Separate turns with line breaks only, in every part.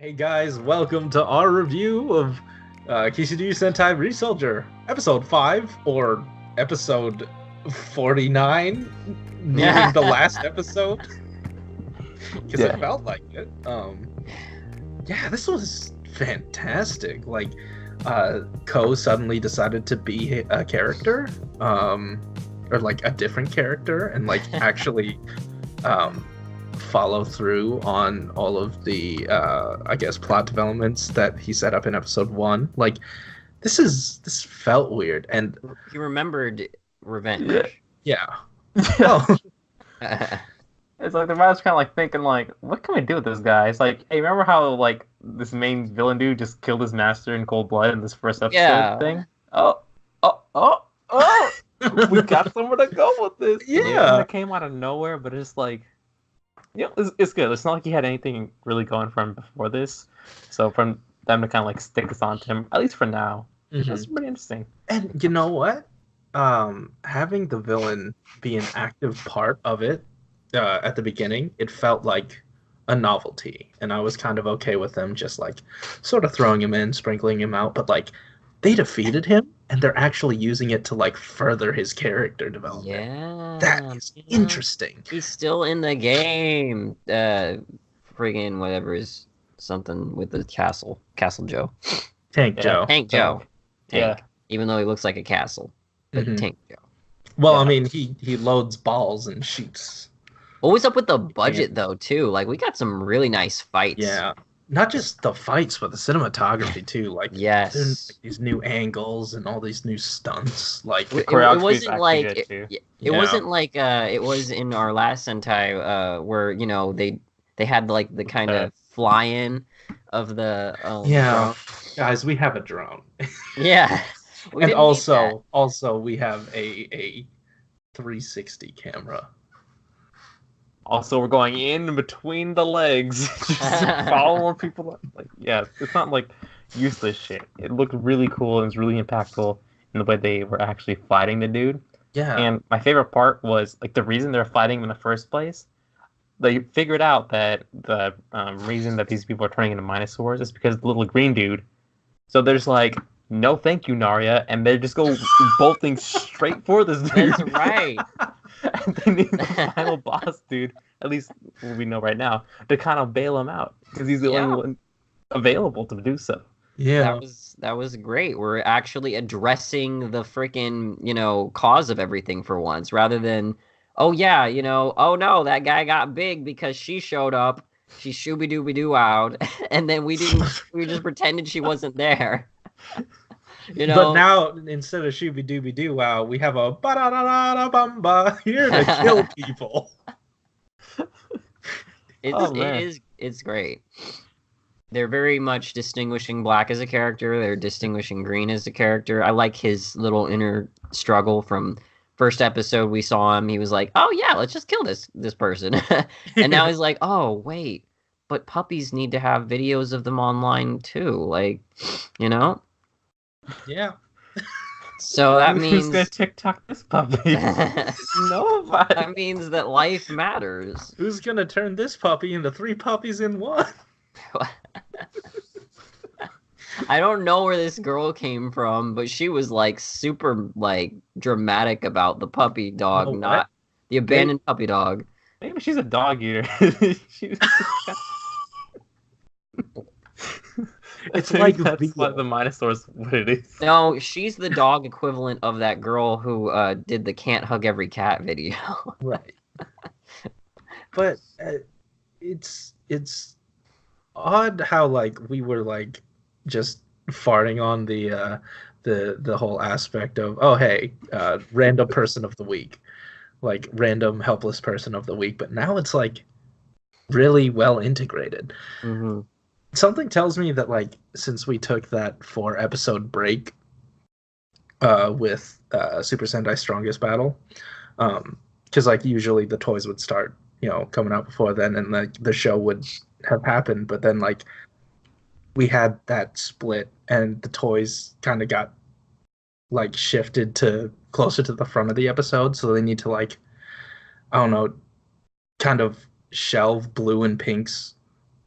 Hey guys, welcome to our review of Kishiryu Sentai RyuSoulger, episode 5, or episode 49, nearing the last episode, because it felt like it. Yeah, this was fantastic. Like, Ko suddenly decided to be a character, or like a different character, and like actually follow through on all of the I guess plot developments that he set up in episode 1. Like this felt weird, and
he remembered revenge.
Yeah. Oh.
It's like the writer's kind of like thinking like, what can we do with this guy? It's like, hey, remember how like this main villain dude just killed his master in cold blood in this first episode thing? We got somewhere to go with this.
Yeah.
It came out of nowhere, but it's like, it's good. It's not like he had anything really going for him before this. So from them to kind of like stick this onto him, at least for now, that's pretty interesting.
And you know what? Having the villain be an active part of it at the beginning, it felt like a novelty, and I was kind of okay with them just like sort of throwing him in, sprinkling him out, but like they defeated him and they're actually using it to like further his character development.
Yeah,
that is interesting.
He's still in the game. Friggin' whatever is something with the castle Joe.
Tank Joe.
Yeah. Even though he looks like a castle, but Tank Joe.
Well, I mean, he loads balls and shoots.
What was up with the budget though too? Like we got some really nice fights.
Yeah. Not just the fights, but the cinematography too. Like,
yes,
like these new angles and all these new stunts. Like,
it wasn't like it wasn't like it was in our last Sentai where they had like the kind of fly-in of the
drone. Guys, we have a drone.
Yeah,
and also we have a 360 camera.
Also, we're going in between the legs, just following people. Like, yeah, it's not like useless shit. It looked really cool and it's really impactful in the way they were actually fighting the dude.
Yeah.
And my favorite part was like the reason they're fighting him in the first place. They figured out that the reason that these people are turning into Minosaurs is because of the little green dude. So there's like, no, thank you, Narya, and they just go bolting straight for this dude.
That's right.
And they need the final boss, dude, at least what we know right now, to kind of bail him out because he's the only one available to do so.
Yeah,
that was great. We're actually addressing the freaking cause of everything for once, rather than oh no, that guy got big because she showed up. She shooby dooby doo out, and then we just pretended she wasn't there.
But now instead of shooby dooby doo wow, we have a ba da da da da bumba here to kill people.
It's great. They're very much distinguishing Black as a character. They're distinguishing Green as a character. I like his little inner struggle from first episode we saw him. He was like, oh yeah, let's just kill this person. And now he's like, oh wait, but puppies need to have videos of them online too. Like,
Yeah.
So that means
who's gonna TikTok this puppy? Nobody.
That means that life matters.
Who's gonna turn this puppy into 3 puppies in 1?
I don't know where this girl came from, but she was like super like dramatic about the puppy dog, not the abandoned puppy dog.
Maybe she's a dog eater.
It's like
that's what the Minosaur's what it is.
No, she's the dog equivalent of that girl who did the "Can't Hug Every Cat" video.
Right. But it's odd how like we were like just farting on the whole aspect of random person of the week, like random helpless person of the week. But now it's like really well integrated.
Mm-hmm.
Something tells me that like since we took that 4-episode break with Super Sentai Strongest Battle, because like usually the toys would start coming out before then, and like the show would have happened, but then like we had that split and the toys kind of got like shifted to closer to the front of the episode, so they need to like I don't know, kind of shelve Blue and Pink's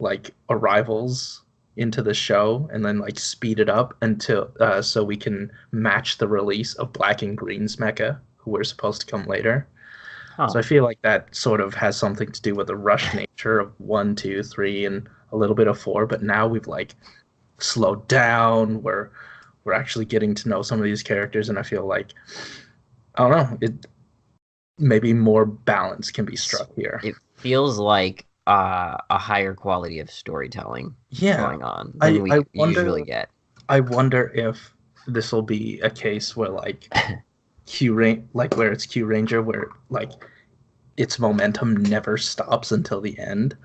like arrivals into the show and then like speed it up until so we can match the release of Black and Green's mecha, who were supposed to come later.
Huh.
So I feel like that sort of has something to do with the rush nature of 1, 2, 3, and a little bit of 4. But now we've like slowed down. We're actually getting to know some of these characters, and I feel like I don't know. It maybe more balance can be struck here.
It feels like a higher quality of storytelling going on than we usually get.
I wonder if this will be a case where like where it's Q Ranger, where like its momentum never stops until the end,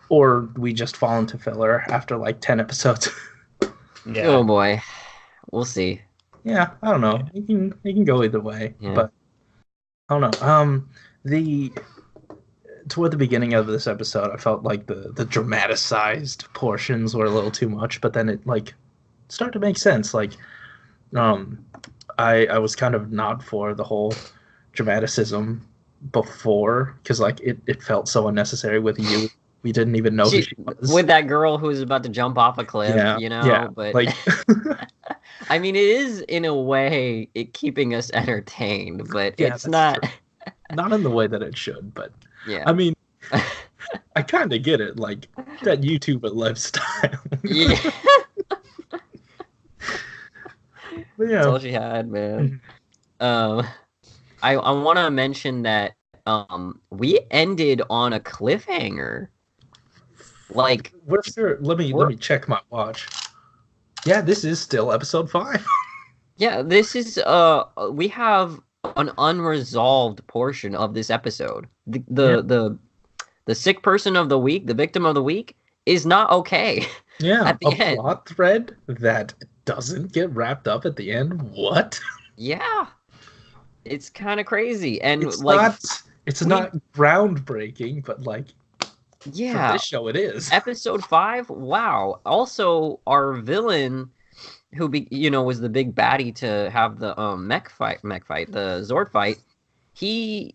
or we just fall into filler after like 10 episodes.
Yeah. Oh boy, we'll see.
Yeah, I don't know. It can go either way, but I don't know. Toward the beginning of this episode, I felt like the dramatized portions were a little too much, but then it like started to make sense. Like, I was kind of not for the whole dramaticism before, because like it felt so unnecessary with you. We didn't even know who she was.
With that girl who was about to jump off a cliff, you know?
Yeah,
but
like
I mean, it is in a way keeping us entertained, but it's not
not in the way that it should, but
yeah.
I mean, I kind of get it, like that YouTuber lifestyle.
Yeah.
But yeah,
that's all she had, man. I want to mention that we ended on a cliffhanger. Like,
let me check my watch. Yeah, this is still episode 5.
Yeah, this is we have an unresolved portion of this episode. The sick person of the week, the victim of the week, is not okay.
Yeah,
at the end.
Plot thread that doesn't get wrapped up at the end. What?
Yeah, it's kind of crazy, and
it's
like
not groundbreaking, but like
yeah,
for this show it is.
Episode 5. Wow. Also, our villain, who was the big baddie to have the mech fight, the Zord fight, he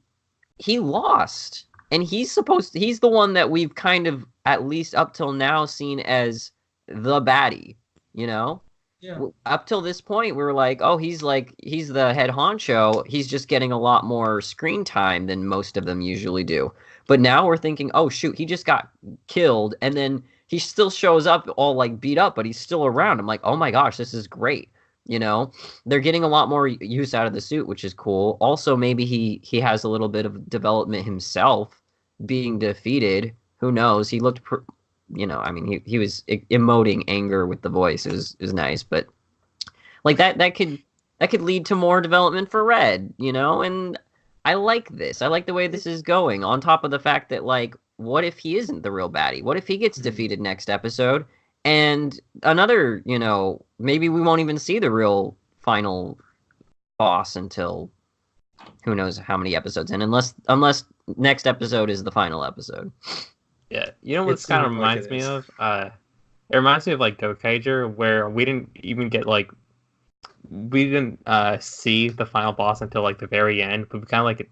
lost, and he's the one that we've kind of, at least up till now, seen as the baddie, you know?
Yeah.
Up till this point, we were like, oh, he's the head honcho. He's just getting a lot more screen time than most of them usually do. But now we're thinking, oh shoot, he just got killed, and then he still shows up all like beat up, but he's still around. I'm like, oh my gosh, this is great. You know, they're getting a lot more use out of the suit, which is cool. Also, maybe he has a little bit of development himself, being defeated. Who knows? He looked, I mean, he was emoting anger with the voice. It was nice, but like that could lead to more development for Red, and I like this. I like the way this is going. On top of the fact that, like, what if he isn't the real baddie? What if he gets defeated next episode? And another, maybe we won't even see the real final boss until who knows how many episodes in, unless next episode is the final episode.
Yeah, what this kind of reminds me of? It reminds me of like Gokaiger, where we didn't even get like we didn't see the final boss until like the very end, but we kind of like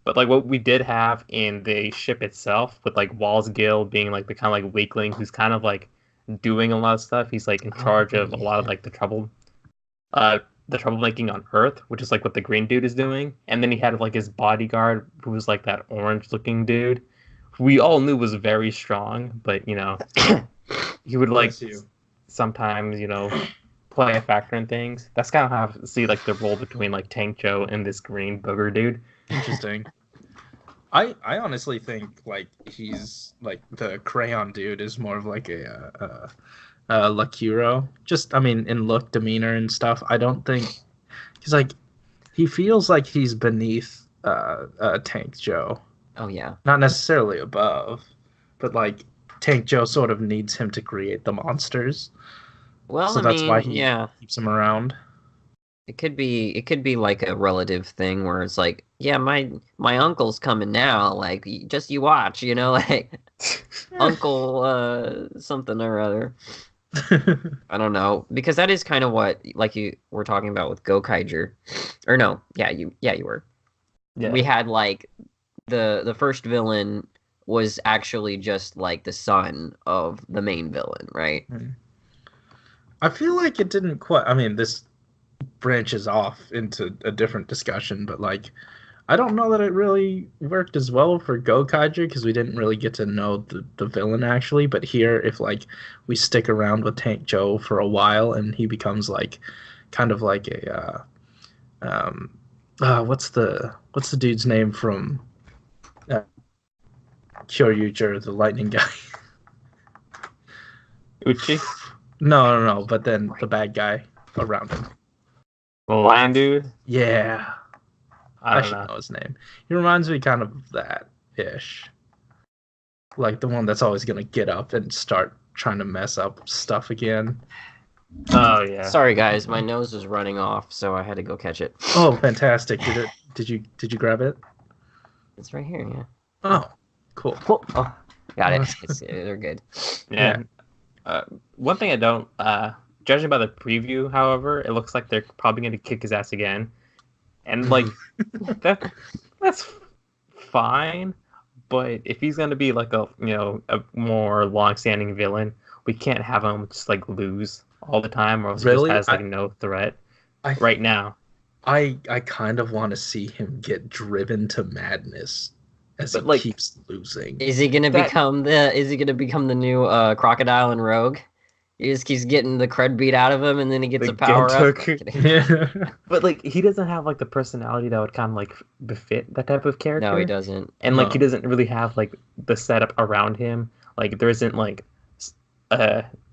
but like what we did have in the ship itself, with like Wall's Guild being like the kind of like weakling who's kind of like doing a lot of stuff. He's like in charge of a lot of like the troublemaking on Earth, which is like what the green dude is doing. And then he had like his bodyguard, who was like that orange looking dude, who we all knew was very strong, but he would like sometimes play a factor in things. That's kind of how I see like the role between like Tank Joe and this green booger dude.
Interesting. I honestly think like he's like the crayon dude is more of like a Lakuro. Just in look, demeanor, and stuff. I don't think he's like he feels like he's beneath Tank Joe.
Oh yeah.
Not necessarily above, but like Tank Joe sort of needs him to create the monsters.
Well,
so that's why he keeps him around.
It could be like a relative thing where it's like, yeah, my uncle's coming now, like just you watch, like Uncle something or other. I don't know, because that is kind of what like you were talking about with Gokaiger, or no, you were. Yeah. We had like the first villain was actually just like the son of the main villain, right?
I feel like it didn't quite. I mean, this branches off into a different discussion, but like, I don't know that it really worked as well for Gokaiger because we didn't really get to know the villain actually. But here, if like we stick around with Tank Joe for a while and he becomes like kind of like a what's the dude's name from Kyoryuger, the lightning guy?
Uchi?
No. But then the bad guy around him.
The lion dude?
Yeah. I should
don't
know his name. He reminds me kind of that-ish. Like the one that's always going to get up and start trying to mess up stuff again.
Oh, yeah.
Sorry, guys. My nose was running off, so I had to go catch it.
Oh, fantastic. Did you grab it?
It's right here, yeah.
Oh, cool.
Oh, got it. They're good.
Yeah. One thing I don't... judging by the preview, however, it looks like they're probably going to kick his ass again. And, like, that's fine. But if he's going to be, like, a more long-standing villain, we can't have him just, like, lose all the time, or else
Really?
he just has, like, no threat right now.
I kind of want to see him get driven to madness as he keeps losing.
Is he gonna become the new Crocodile and Rogue? He just keeps getting the cred beat out of him, and then he gets a power up.
Yeah.
But like, he doesn't have like the personality that would kind of like befit that type of character.
No, he doesn't.
And like, he doesn't really have like the setup around him. Like, there isn't like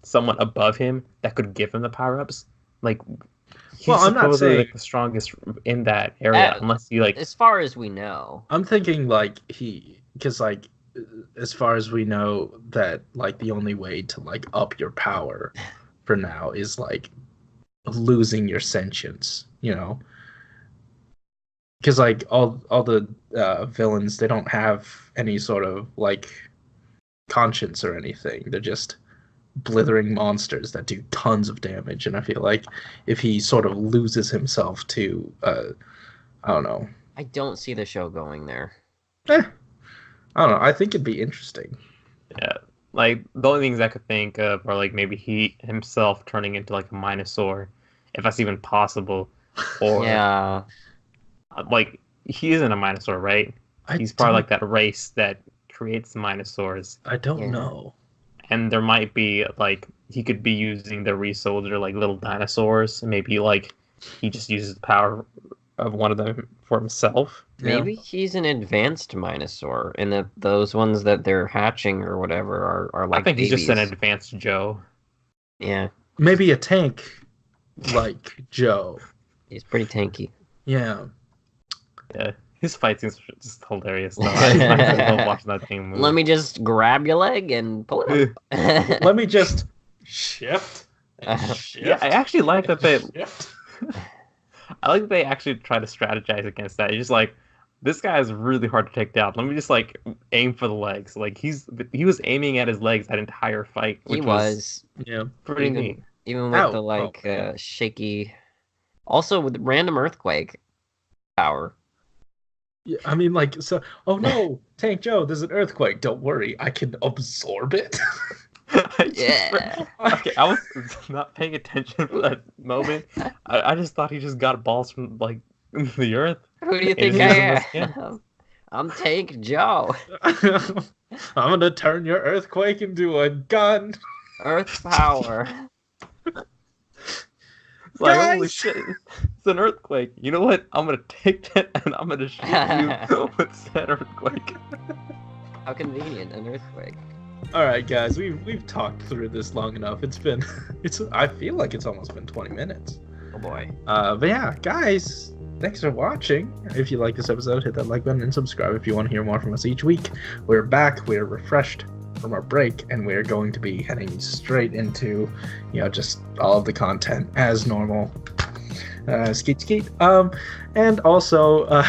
someone above him that could give him the power ups. Like, he's
I'm not saying
like the strongest in that area, unless he like.
As far as we know,
I'm thinking like because like, as far as we know, that like the only way to like up your power for now is like losing your sentience, you know, because like all the villains, they don't have any sort of like conscience or anything. They're just blithering monsters that do tons of damage, and I feel like if he sort of loses himself to I don't know,
I don't see the show going there.
I don't know. I think it'd be interesting.
Yeah, like the only things I could think of are like maybe he himself turning into like a Minosaur, if that's even possible. Or
yeah,
like he isn't a Minosaur, right? He's probably like that race that creates Minosaurs.
I don't know.
And there might be like he could be using the RyuSoulger like little dinosaurs. Maybe like he just uses the power of one of them for himself.
Maybe he's an advanced Minosaur, and that those ones that they're hatching or whatever are like.
I think
babies.
He's just an advanced Joe.
Yeah.
Maybe a tank like Joe.
He's pretty tanky.
Yeah.
Yeah. His fight scenes are just hilarious. Though. I love watching that thing move.
Let me just grab your leg and pull it up.
Let me just shift.
Yeah, I actually like that they.
Shift.
I like that they actually try to strategize against that. It's just like, this guy is really hard to take down. Let me just like aim for the legs. Like he was aiming at his legs that entire fight. Which was pretty neat.
Even with the shaky, also with random earthquake power.
Yeah, I mean, like, so. Oh no, Tank Joe, there's an earthquake. Don't worry, I can absorb it.
Yeah.
Okay, I was not paying attention for that moment. I just thought he just got balls from like the earth.
Who do you think I am? I'm Tank Joe.
I'm gonna turn your earthquake into a gun.
Earth power.
It's like, holy shit, it's an earthquake. You know what? I'm gonna take that and I'm gonna shoot you with that earthquake.
How convenient, an earthquake.
All right, guys, we've talked through this long enough. I feel like it's almost been 20 minutes.
Oh boy.
But yeah, guys, thanks for watching. If you like this episode, hit that like button and subscribe if you want to hear more from us each week. We're back. We're refreshed from our break, and we're going to be heading straight into, just all of the content as normal. Skeet skeet. And also,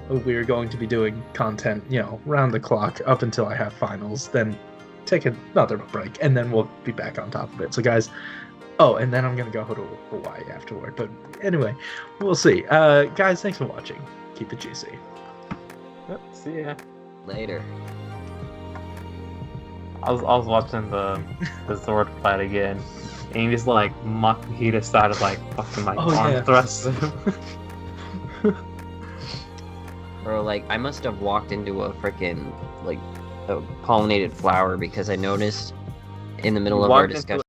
we're going to be doing content, round the clock up until I have finals, then take another break, and then we'll be back on top of it. So guys, and then I'm going to go to Hawaii afterward. But anyway, we'll see. Guys, thanks for watching. Keep it juicy.
Yep, see ya.
Later.
I was watching the sword fight again, and he just like Makihita started like fucking like arm thrusts him.
Bro, like I must have walked into a freaking like a pollinated flower because I noticed in the middle of our discussion.